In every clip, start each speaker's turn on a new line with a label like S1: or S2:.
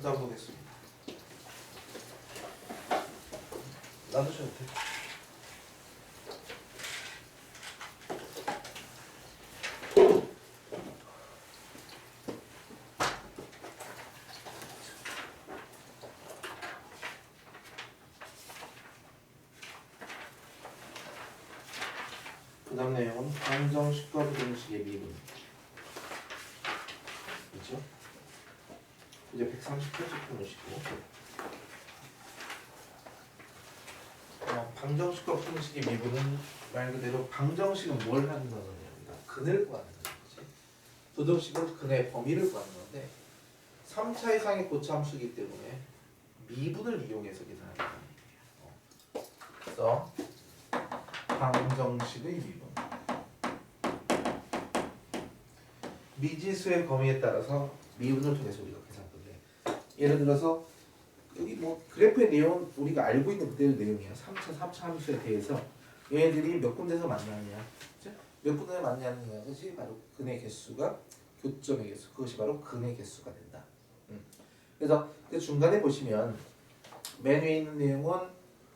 S1: 다음 보겠습니다. 놔두셔도 돼요. 그 다음 내용은 방정식과 부등식의 미분. 그렇죠? 이제 138쪽 보시고 방정식과 부등식의 미분은 말 그대로 방정식은 뭘 하는 거냐입니다. 근을 구하는 거지. 부등식은 근의 범위를 구하는 건데 3차 이상의 고차함수이기 때문에 미분을 이용해서 계산하는 거예요. 그래서 방정식의 미분 미지수의 범위에 따라서 미분을 통해서 우리가 계산할 건데 예를 들어서 여기 뭐 그래프의 내용은 우리가 알고 있는 그대로 내용이야. 3차, 4차 함수에 대해서 얘네들이 몇 군데서 만나느냐, 그렇죠? 몇 군데서 만나느냐, 그것이 바로 근의 개수가 교점의 개수, 그것이 바로 근의 개수가 된다. 그래서 그 중간에 보시면 맨 위에 있는 내용은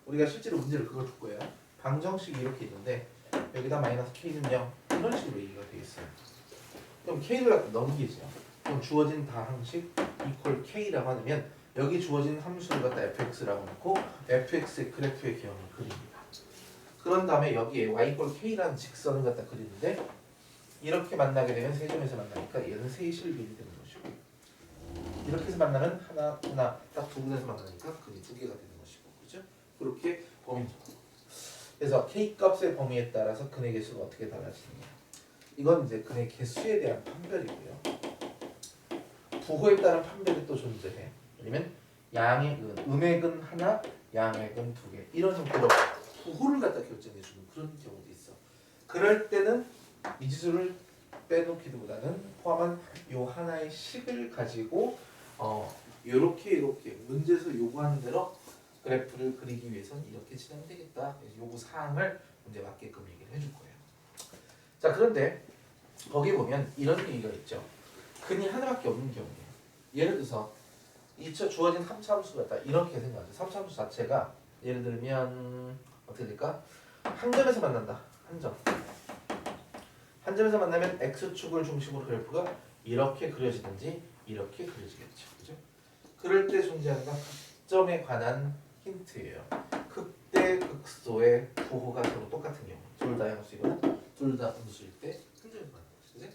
S1: 우리가 실제로 문제를 그걸 줄 거예요. 방정식이 이렇게 있는데 여기다 마이너스 k는 0 이런 식으로 얘기가 되어 있어요. 그럼 k를 갖다 넘기죠. 그럼 주어진 다항식 equal k라고 하면 여기 주어진 함수를 갖다 fx라고 놓고 fx의 그래프의 개형을 그립니다. 그런 다음에 여기에 y equal k라는 직선을 갖다 그리는데 이렇게 만나게 되면 세 점에서 만나니까 얘는 세 실비이 되는 것이고 이렇게 해서 만나면 하나 딱 두 군데서 만나니까 근이 두 개가 되는 것이고 그렇죠? 그렇게 범위죠. 그래서 k 값의 범위에 따라서 근의 개수가 어떻게 달라지느냐. 이건 이제 근의 개수에 대한 판별이고요. 부호에 따른 판별이 또 존재해. 아니면 양의 근, 음의 근 하나, 양의 근 두 개 이런 형태로 부호를 갖다 결정해주는 그런 경우도 있어. 그럴 때는 미지수를 빼놓기보다는 포함한 요 하나의 식을 가지고 요렇게 문제에서 요구하는 대로 그래프를 그리기 위해서는 이렇게 진행이 되겠다. 요구 사항을 문제 맞게끔 얘기를 해줄 거예요. 자, 그런데 거기 보면 이런 얘기가 있죠. 근이 하나밖에 없는 경우예요. 예를 들어서 이 주어진 3차 함수가 있다. 이렇게 생각하죠. 3차 함수 자체가 예를 들면 어떻게 될까? 한 점에서 만난다. 한 점. 한 점에서 만나면 x축을 중심으로 그래프가 이렇게 그려지든지 이렇게 그려지겠죠. 그죠? 그럴 때 존재하는 건 각점에 관한 힌트예요. 극대 극소의 부호가 서로 똑같은 경우. 둘 다 양수이거나 둘 다 음수일 때 한 점에서 만나는 거죠. 그죠?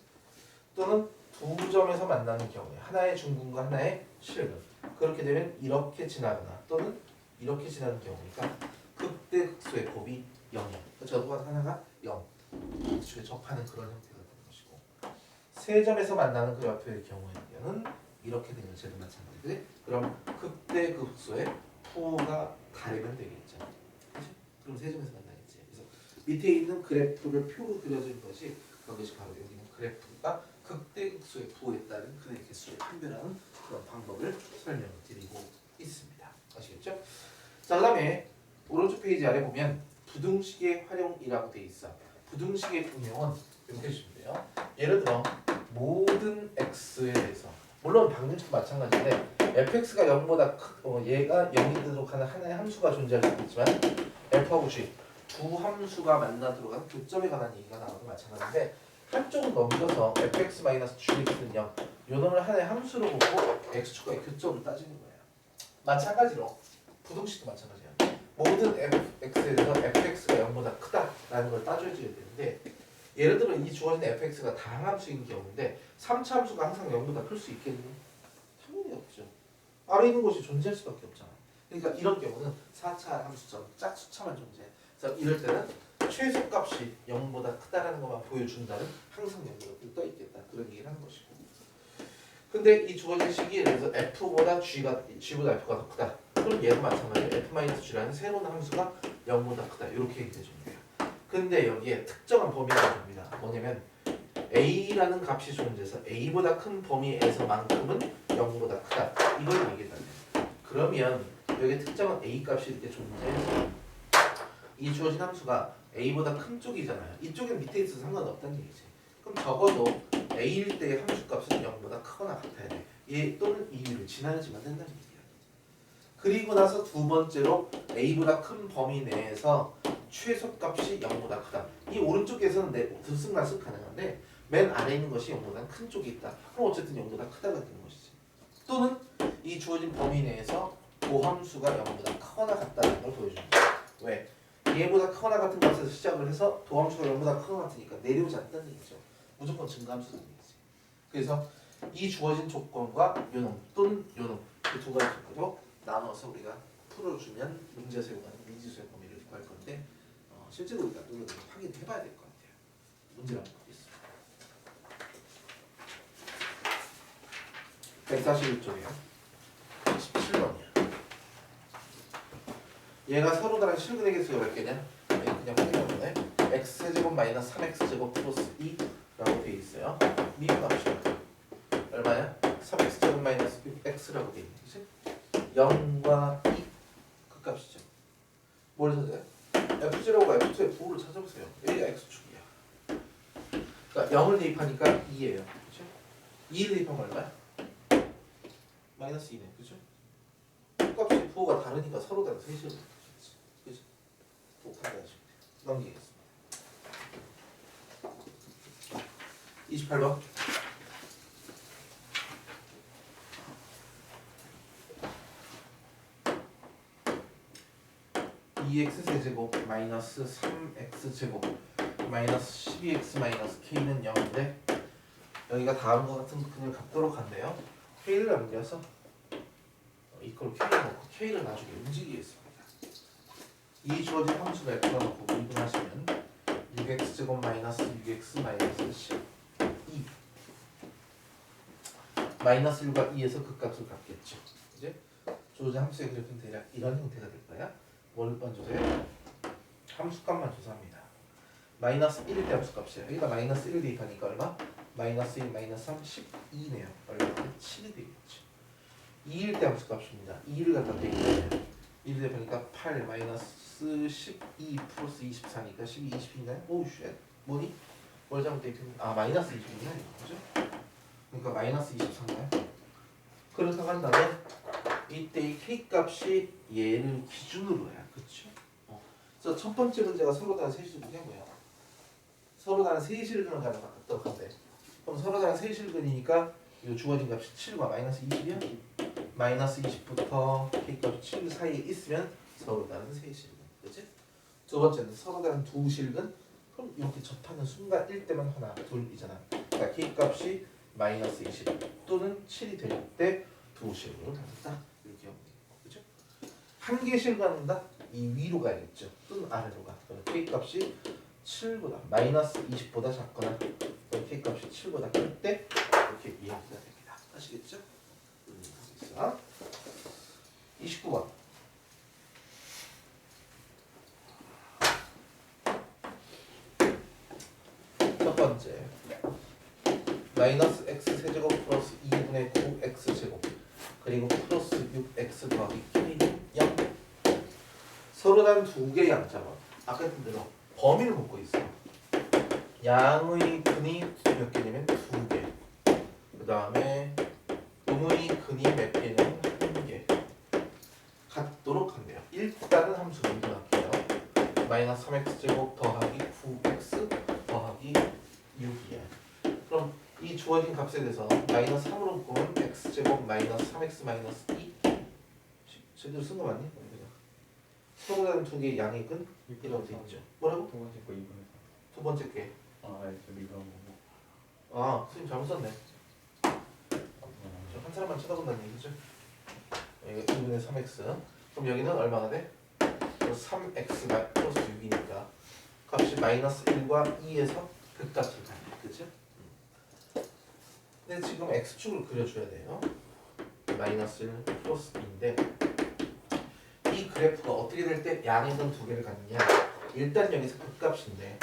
S1: 또는 두 점에서 만나는 경우에 하나의 중근과 하나의 실근. 그렇게 되면 이렇게 지나거나 또는 이렇게 지나는 경우니까 극대 극소의 곱이 0이야. 저도 하나가 0. 축에 접하는 그런 형태가 되는 것이고 세 점에서 만나는 그래프의 경우에는 이렇게 되는 쟤도 마찬가지인데 그럼 극대 극소의 부호가 다르면 되겠죠. 그렇죠? 그럼 세 점에서 만나겠지. 그래서 밑에 있는 그래프를 표로 그려진 것이 그것이 바로 여기 있는 그래프가 극대 극소의 부호에 따른 근의 개수를 판별하는 그런 방법을 설명을 드리고 있습니다. 아시겠죠? 자, 그다음에 오른쪽 페이지 아래 보면 부등식의 활용이라고 돼 있어. 부등식의 응용은 이렇게 해주시면 돼요. 예를 들어 모든 x에 대해서 물론 방정식도 마찬가지인데 fx가 0보다 얘가 0이 되도록 하는 하나의 함수가 존재할 수 있지만 f하고 g 두 함수가 만나도록 하는 교점에 관한 얘기가 나와도 마찬가지인데 한쪽은 넘겨서 fx-gx는 0 요 놈을 하나의 함수로 보고 x축과의 교점을 따지는 거예요. 마찬가지로 부등식도 마찬가지예요. 모든 fx에 대해서 fx가 0보다 크다라는 걸 따져줘야 되는데 예를 들어 이 주어진 fx가 다항함수인 경우인데 3차 함수가 항상 0보다 클 수 있겠니? 당연히 없죠. 아래 있는 것이 존재할 수밖에 없잖아. 그러니까 이런 경우는 4차 함수처럼 짝수차만 존재해. 그래서 이럴 때는 최소값이 0보다 크다라는 것만 보여준다는 항상 0보다 떠 있겠다. 그런 얘기를 하는 것이고. 근데 이 주어진 식이 예를 들어서 f보다 g보다 f가 더 크다. 그럼 얘도 마찬가지로 f-g라는 새로운 함수가 0보다 크다. 이렇게 얘기해 주는 거예요. 근데 여기에 특정한 범위가 됩니다. 뭐냐면 a라는 값이 존재해서 a보다 큰 범위에서만큼은 0보다 크다. 이걸 얘기해야 돼요. 그러면 여기 특정한 a 값이 이렇게 존재해서 이 주어진 함수가 a보다 큰 쪽이잖아요. 이쪽은 밑에 있어서 상관없다는 얘기지. 그럼 적어도 a일 때의 함수값은 0보다 크거나 같아야 돼. 얘 또는 이 위를 지나야지만 된다는 얘기야. 그리고 나서 두 번째로 a보다 큰 범위 내에서 최소값이 0보다 크다. 이 오른쪽에서는 들쑥날쑥 가능한데 맨 아래에 있는 것이 0보다 큰 쪽이 있다. 그럼 어쨌든 0보다 크다가 되는 것이지. 또는 이 주어진 범위 내에서 도함수가 0보다 크거나 같다는 걸 보여주는 거야. 왜? 얘보다 크거나 같은 것에서 시작을 해서 도함수가 0보다 크거나 같으니까 내려오지 않다는 얘기죠. 무조건 증가함수라는 얘기지. 그래서 이 주어진 조건과 요놈 또는 요놈 그 두 가지 조건으로 나눠서 우리가 풀어주면 문제에서 요구하는 미지수의 범위를 구할 건데 실제로 우리가 또 확인해봐야 될 것 같아요. 문제를 한번 보겠습니다. 141쪽이에요. 17번이야. 얘가 서로 다른 실근의 개수가 몇 개냐? 그냥 확인해보네. x제곱 마이너스 3x제곱 플러스 2라고 되어 있어요. 미분합시다. 얼마야? 3x제곱 마이너스 6x라고 되어 있는 거지? 0과 2 그 값이죠. 뭘 찾아요? f0과 f2의 부호를 찾아보세요. 여기가 x축이야. 그러니까 0을 대입하니까 2예요. 그렇죠? 2를 대입하면 얼마야? 마이너스 2네. 그렇죠? 값이 부호가 다르니까 서로 다른 셋이로 그렇죠? 또 판단하시면 돼요. 넘기겠습니다. 28번. 2x 세제곱 마이너스 3x제곱 마이너스 12x 마이너스 k는 0인데 여기가 다음과 같은 근을 갖도록 한대요. k를 남겨서 이걸 k를 넣고 k를 나중에 움직이겠습니다. 이 주어진 함수를 f가 넣고 미분하시면 6x제곱 마이너스 6x 마이너스 12 마이너스 1과 2에서 그 값을 갖겠죠. 이제 주어진 함수의 그래프는 대략 이런 형태가 될 거야. 뭘만 조사해요? 함수값만 조사합니다. 마이너스 1일 때 함수값이에요. 여기다 마이너스 1을 대입하니까 얼마? 마이너스 1, 마이너스 3, 12네요. 얼마? 7이 되겠죠. 2일 때 함수값입니다. 2를 갖다 대입하면 1을 대입하니까 8, 마이너스 12 플러스 24니까 12, 20인가요? 오우 쉣. 뭐니? 뭘 잘못 대입했니? 아 마이너스 20이냐? 그죠? 그러니까 마이너스 23가요? 그렇다고 한다면 이때 이 k값이 얘를 기준으로 해야 그렇죠? 그래서 첫 번째 문제가 서로 다른 세실근이 뭐야? 서로 다른 세실근을 갖도록 한대. 그럼 서로 다른 세실근이니까 이 주어진 값이 7과 마이너스 20이야? 마이너스 20부터 k값이 7 사이에 있으면 서로 다른 세실근. 그렇지? 두 번째는 서로 다른 두 실근. 그럼 이렇게 접하는 순간 1대만 하나, 둘이잖아. 그러니까 k값이 마이너스 20 또는 7이 될 때 두 실근을 갖는다. 이렇게 하면 돼요. 그렇죠? 한 개 실근한다. 이 위로 가야겠죠. 또는 아래로 가. 그럼 k값이 7보다 마이너스 20보다 작거나 k값이 7보다 클 때 이렇게 이해가 됩니다. 아시겠죠? 29번. 첫 번째 마이너스 x 세제곱 플러스 2분의 9x 제곱 그리고 플러스 6x 더하기 k는 0. 서로 다른 두 개의 양자가 아까 했던 대로 범위를 묻고 있어. 양의 근이 몇 개냐면 2개. 그 다음에 음의 근이 몇 개냐면 1개. 같도록 한대요. 일단은 함수 문제할게요. 마이너스 3x제곱 더하기 9x 더하기 6이야. 그럼 이 주어진 값에 대해서 마이너스 3으로 묶으면 x제곱 마이너스 3x 마이너스 2 제대로 쓴 거 맞니? 서로 다른 두 개의 양의 근 이라고 돼 있죠. 뭐라고?
S2: 두 번째 거 2분의
S1: 두 번째 게.
S2: 아, 저 이거 뭐.
S1: 아, 선생님 잘못 썼네. 한 사람만 쳐다본다는 얘기죠. 여기 2분의 3x. 그럼 여기는 얼마가 돼? 3x 플러스 6이니까 값이 마이너스 1과 2에서 그 값을 갖네. 그죠? 근데 지금 x축을 그려줘야 돼요. 마이너스 1 플러스 2인데 이 그래프가 어떻게 될 때 양의 근 두 개를 갖느냐? 일단 여기서 극값인데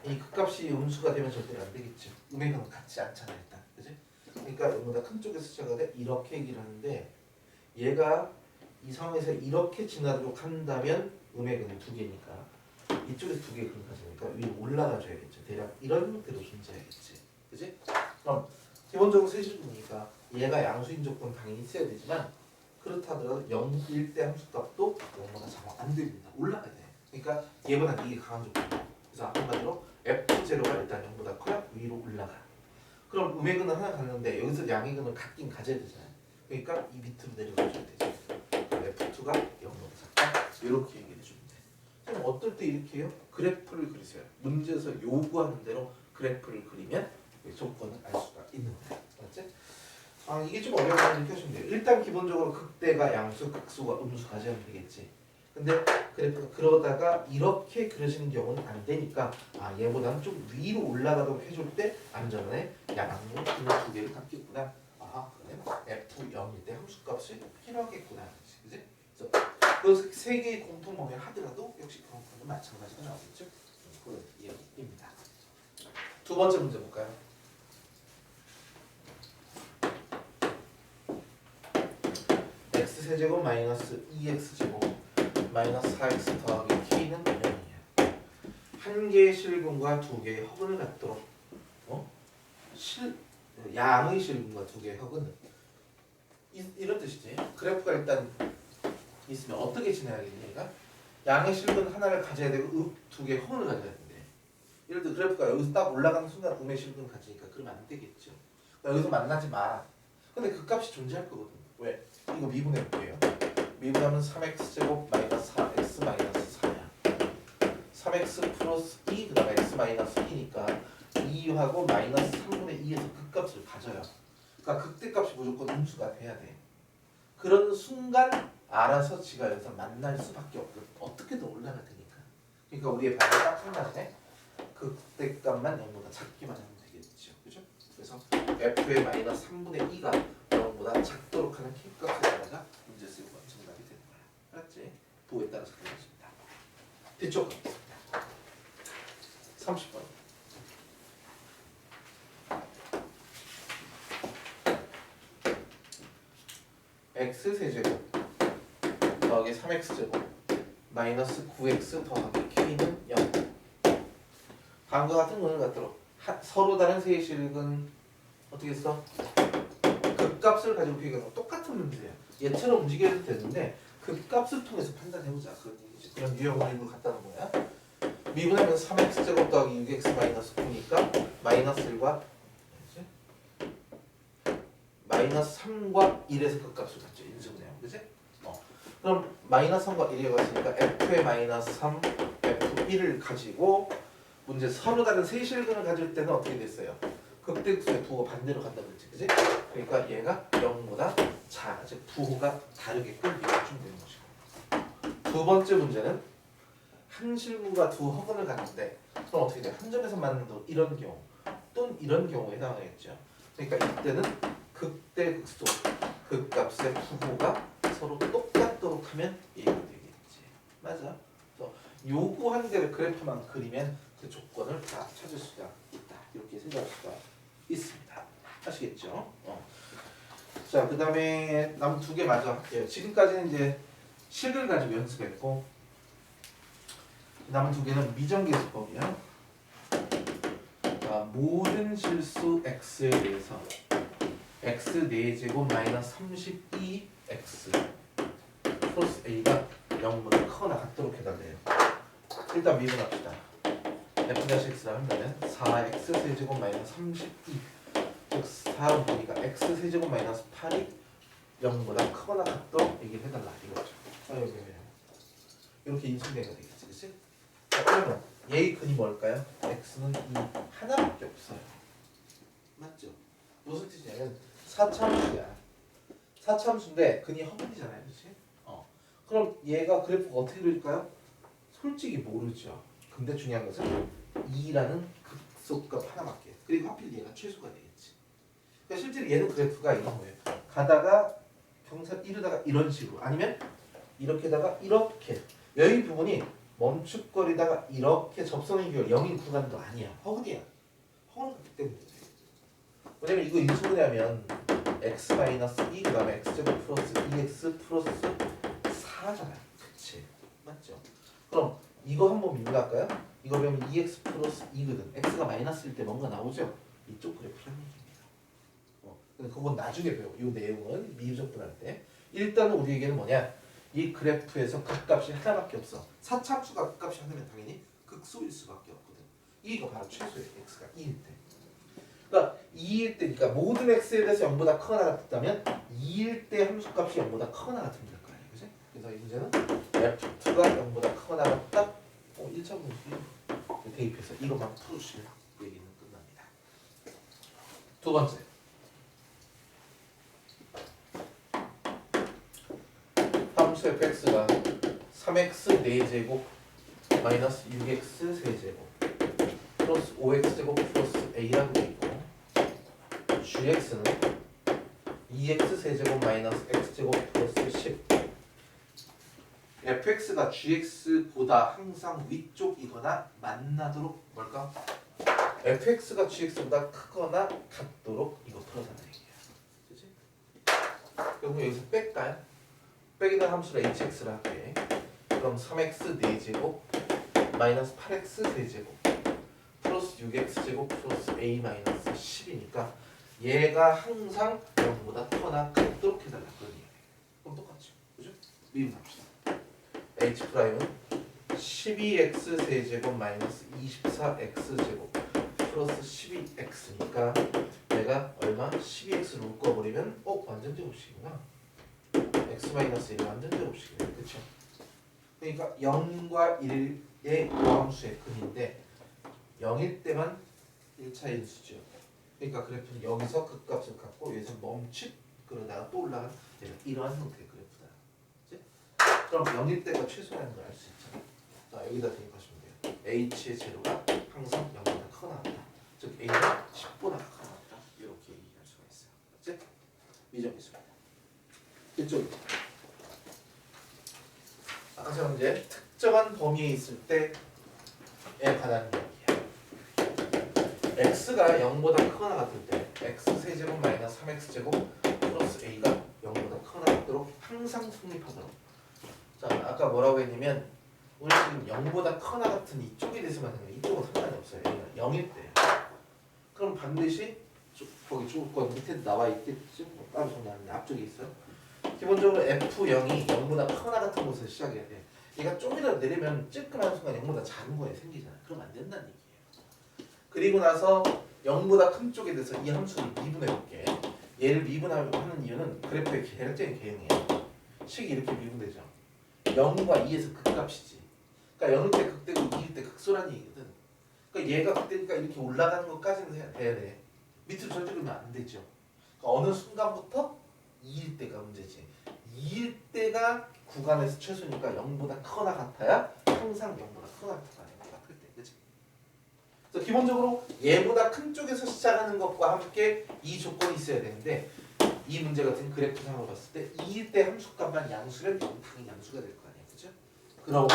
S1: 이 극값이 음수가 되면 절대로 안 되겠죠. 음의 근은 같지 않잖아 일단, 그지? 그러니까 음보다 큰 쪽에서 시작을 해 이렇게 얘기를 하는데 얘가 이 상황에서 이렇게 지나도록 한다면 음의 근은 두 개니까 이쪽에서 두 개의 근을 가지니까 위로 올라가줘야겠죠. 대략 이런 형태로 존재하겠지, 그지? 그럼 기본적으로 세실근이니까 얘가 양수인 조건 당연히 있어야 되지만 그렇다 하더라도 0일 때 함수값도 0보다 작으면 안 됩니다. 올라가야 돼. 그러니까 얘보다 이게 강한 조건이야. 그래서 한마디로 F0가 일단 0보다 커야 위로 올라가. 그럼 음의 근은 하나 갔는데 여기서 양의 근을 같긴 가져야 되잖아요. 그러니까 이 밑으로 내려가줘야 되죠. F2가 0보다 작다. 이렇게 얘기를 해주면 돼. 그럼 어떨 때 이렇게 해요? 그래프를 그리세요. 문제에서 요구하는 대로 그래프를 그리면 조건을 알 수가 있는 거야. 맞지? 이게 좀 어려우면 이렇게 하시면 돼요. 일단 기본적으로 극대가 양수, 극소가 음수 가져가면 되겠지. 근데 그래프가 그러다가 이렇게 그려지는 경우는 안 되니까 얘보다는 좀 위로 올라가도록 해줄 때 안전에 양수 근을 두 개를 갖겠구나. 그러면 F0일 때 함수값이 필요하겠구나. 그지? 그래서 세 개의 공통범위를 하더라도 역시 그런 거는 마찬가지가 나오겠죠. 그런 얘기입니다. 두 번째 문제 볼까요? x세제곱 마이너스 2x제곱 마이너스 4x 더하기 k는 0이야. 한 개의 실근과 두 개의 허근을 갖도록 양의 실근과 두 개의 허근은 이런 뜻이지. 그래프가 일단 있으면 어떻게 진행하겠니? 얘가 양의 실근 하나를 가져야 되고 두 개의 허근을 가져야 된대. 예를 들어 그래프가 여기서 딱 올라가는 순간 음의 실근 가지니까 그러면 안 되겠죠. 여기서 만나지 마. 근데 그 값이 존재할 거거든. 왜? 이거 미분해 볼게요. 미분하면 3x제곱 마이너스 4x 마이너스 4야. 3x 플러스 2 그 다음에 x 마이너스 2니까 2하고 마이너스 3분의 2에서 그 값을 가져요. 그러니까 극대값이 무조건 음수가 돼야 돼. 그런 순간 알아서 지가 여기서 만날 수밖에 없거든. 어떻게든 올라갈 테니까. 그러니까 우리의 반응이 딱 한 가지네. 극대값만 0보다 작기만 하면 되겠죠. 그죠? 그래서 f의 마이너스 3분의 2가 0보다 작도록 하는 k값에다가 문제 쓰고 정답이 되는 거야. 알았지? 부호에 따라서 그려집니다. 뒤쪽 가겠습니다. 30번. x세제곱 더하기 3x제곱 마이너스 9x 더하기 k는 0. 다음과 같은 문을 갖도록 서로 다른 세의 실근 어떻게 써? 극값을 가지고 비교해서 똑같은 문제야. 얘처럼 움직여도 되는데 극값을 통해서 판단해보자. 그런 유형을 일부 갖다는 거야. 미분하면 3x제곱 더하기 6x 마이너스 9니까 마이너스 1과 마이너스 3과 1에서 극값을 갖죠. 인수분해요. 그치? 그럼 마이너스 3과 1이 왔으니까 f의 마이너스 3, f1을 가지고 문제 서로 다른 세 실근을 가질 때는 어떻게 됐어요? 극대극소의 부호가 반대로 간다고 그랬지. 그치? 그러니까 얘가 0보다 작아. 즉 부호가 다르게끔 이루어주면 되는 것이고. 두 번째 문제는 한 실구가 두 허근을 갖는데 그럼 어떻게 돼요? 한 점에서 맞는 이런 경우 또는 이런 경우에 해당하겠죠. 그러니까 이때는 극대극소 극값의 부호가 서로 똑같도록 하면 얘가 되겠지. 맞아? 그래서 요구한 대로 그래프만 그리면 그 조건을 다 찾을 수가 있다. 이렇게 생각할 수가 있습니다. 아시겠죠? 자, 그 다음에 남은 두 개 마저 할게요. 지금까지는 이제 식을 가지고 연습했고 남은 두 개는 미정계수법이야. 모든 실수 x에 대해서 x 4제곱 마이너스 32x 플러스 a가 0보다 크거나 같도록 해달래요. 일단 미분합시다. f-x라 하면 4x 세제곱 마이너스 32 즉 4은 보니까 x 세제곱 마이너스 8이 0보다 크거나 같도록 얘기를 해달라 이거죠. 이렇게 인수대가 되겠지. 그치? 자, 그러면 얘의 근이 뭘까요? x는 이 하나밖에 없어요. 맞죠? 무슨 뜻이냐면 사차함수야. 사차함수인데 근이 허근이잖아요. 그치? 그럼 얘가 그래프가 어떻게 그릴까요? 솔직히 모르죠. 근데 중요한 것은 2라는 극소값 하나밖에. 그리고 하필 얘가 최소가 되겠지. 그러니까 실제로 얘는 그래프가 이런 거예요. 가다가 경사 이러다가 이런 식으로 아니면 이렇게다가 이렇게 여기 부분이 멈칫거리다가 이렇게 접선의 기울 0인 구간도 아니야. 허근이야. 허근은 그렇기 때문에. 왜냐면 이거 인수분해하면 x-2 그 다음에 x제곱 플러스 2x 플러스 4잖아요. 그치? 맞죠? 그럼 이거 한번 미분할까요? 이거 배우면 2x 플러스 2거든. x가 마이너스일 때 뭔가 나오죠? 이쪽 그래프라는 얘기입니다. 근데 그건 나중에 배워. 이 내용은 미분적 분할 때. 일단은 우리에게는 뭐냐? 이 그래프에서 극값이 하나밖에 없어. 사차함수가 극값이 하나면 당연히 극소일 수밖에 없거든. 이거 바로 최소의 x가 2일 때. 그러니까 2일 때, 그러니까 모든 x에 대해서 0보다 크거나 같다면 2일 때 함수값이 0보다 크거나 같으면 될 거 아니야, 그지? 그래서 이 문제는 f2가 0보다 크거나 같다. 1차 문제 대입해서 이것만 풀어주시면 얘기는 끝납니다. 두 번째. 함수 fx가 3x 4제곱 마이너스 6x 세제곱 플러스 5x제곱 플러스 a라고 되어 있고 gx는 2x 세제곱 마이너스 x제곱 플러스 10 fx가 gx보다 항상 위쪽이거나 만나도록 뭘까? fx가 gx보다 크거나 같도록 이거 풀어달라는 얘기야. 그치? 그럼 여기서 뺄까요? 빼기는 함수를 hx를 할게. 그럼 3x 4제곱 마이너스 8x 세제곱 플러스 6x제곱 플러스 a 마이너스 10이니까 얘가 항상 0보다 크거나 같도록 해달라 그런 얘기야. 그럼 똑같죠. 그죠? 미분합시다. h 프라임은 12x 세제곱 마이너스 24x제곱 플러스 12x니까 내가 얼마? 12x를 묶어버리면 완전 제곱식이구나. x 마이너스 1이 완전 제곱식이네. 그쵸? 그러니까 0과 1의 고함수의 근인데 0일 때만 1차 인수죠. 그러니까 그래프는 여기서 극값을 갖고 여기서 멈칫 그러다가 또 올라간 이러한 형태의 그래프다. 그치? 그럼 0일 때가 최소라는 걸 알 수 있잖아. 자, 여기다 대입하시면 돼요. h의 제로가 항상 0보다 크거나 같다. 즉 a는 10보다 크거나 같다. 이렇게 얘기할 수가 있어요. 그치? 미정이습니다. 이쪽입니다. 아까처럼 이제 특정한 범위에 있을 때에 관한 이야기야. x가 0보다 크거나 같을 때 x 세제곱 마이너스 3x제곱 플러스 a가 0보다 크거나 같도록 항상 성립하도록. 자, 아까 뭐라고 했냐면 우리 지금 0보다 크거나 같은 이쪽에 대해서만 하면 이쪽은 상관이 없어요. 0일 때. 그럼 반드시 거기 조건 밑에 나와 있겠지? 따로 정리하는데 앞쪽에 있어요. 기본적으로 F0이 0보다 크거나 같은 곳에서 시작해야 돼. 얘가 좀이라도 내리면 찔끔하는 순간 0보다 작은 거에 생기잖아. 그럼 안 된다는 얘기예요. 그리고 나서 0보다 큰 쪽에 대해서 이 함수를 미분해 볼게. 얘를 미분하는 이유는 그래프의 계략적인 개형이에요. 식이 이렇게 미분되죠. 0과 2에서 극값이지. 그러니까 0일 때 극되고 2일 때 극소라는 얘기거든. 그러니까 얘가 극되니까 이렇게 올라가는 것까지는 돼야 돼. 밑으로 절대 그러면 안 되죠. 그러니까 어느 순간부터 2일 때가 문제지. 2일 때가 구간에서 최소니까 0보다 크거나 같아야 항상 0보다 크거나 같아야 같을 때, 그렇지? 그래서 기본적으로 얘보다 큰 쪽에서 시작하는 것과 함께 이 조건이 있어야 되는데 이 문제 같은 그래프상으로 봤을 때 2일 때 함수값만 양수면 당연히 양수가 될 거 아니야, 그렇죠? 그러고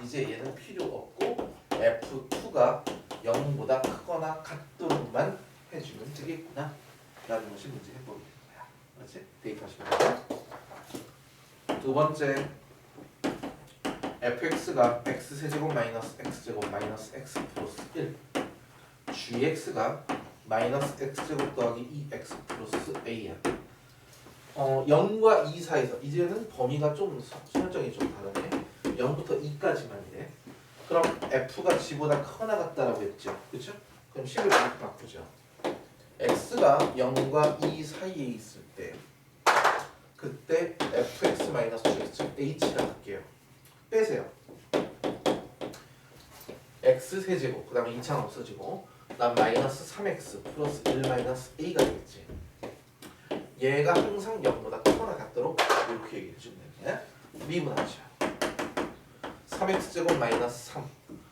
S1: 이제 얘는 필요 없고 F2가 0보다 크거나 같도록만 해주면 되겠구나 라는 것이 문제 해법이 되는 거야. 그렇지? 대입하시면 돼요. 두 번째 fx가 x세제곱 마이너스 x제곱 마이너스 x 플러스 1 gx가 마이너스 x제곱 더하기 2x 플러스 a야. 0과 2 사이에서 이제는 범위가 좀 설정이 좀 다르네. 0부터 2까지만이래. 그럼 f가 g보다 크거나 같다라고 했죠. 그렇죠? 그럼 식을 이렇게 바꾸죠. x가 0과 2 사이에 있을 때 그때 fx 마이너스 gx h라 할게요. 빼세요. x 세제곱 그 다음에 2차는 없어지고 난 마이너스 3x 플러스 1 마이너스 a가 되겠지. 얘가 항상 0보다 크거나 같도록 이렇게 얘기해 주면 되네. 미분하죠. 3x제곱 마이너스 3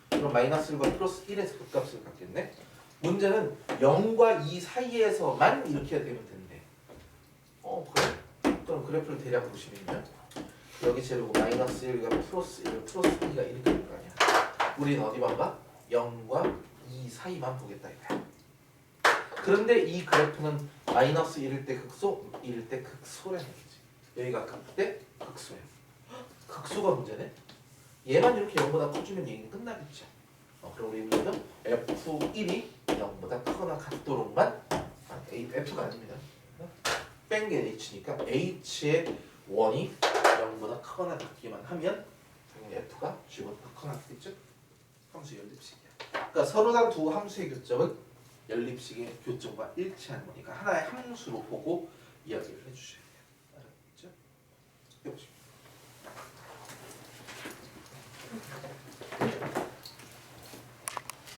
S1: 그럼 마이너스 1과 플러스 1에서 극값을 갖겠네. 문제는 0과 2 사이에서만 이렇게 되면 된대. 그래? 그럼 그래프를 대략 보시면요. 여기 제로고 마이너스 1과 플러스 1, 플러스 2가 이렇게 될 거 아니야. 우리는 어디만 봐? 0과 2 사이만 보겠다 이거야. 그런데 이 그래프는 마이너스 1일 때 극소, 1일 때 극소라는 얘기지. 여기가 극대 극소야. 극소가 문제네. 얘만 이렇게 0보다 커주면 얘기는 끝나겠죠. 그럼 우리 문제는 F1이 0보다 크거나 같도록만 F가 아닙니다. 뺀 게 h니까 h의 원이 0보다 크거나 같기만 하면 당연히 f가 g보다 더 크거나 같겠죠? 함수 연립식이야. 그러니까 서로 다른 두 함수의 교점은 연립식의 교점과 일치하는 거니까 하나의 함수로 보고 이야기를 해주셔요.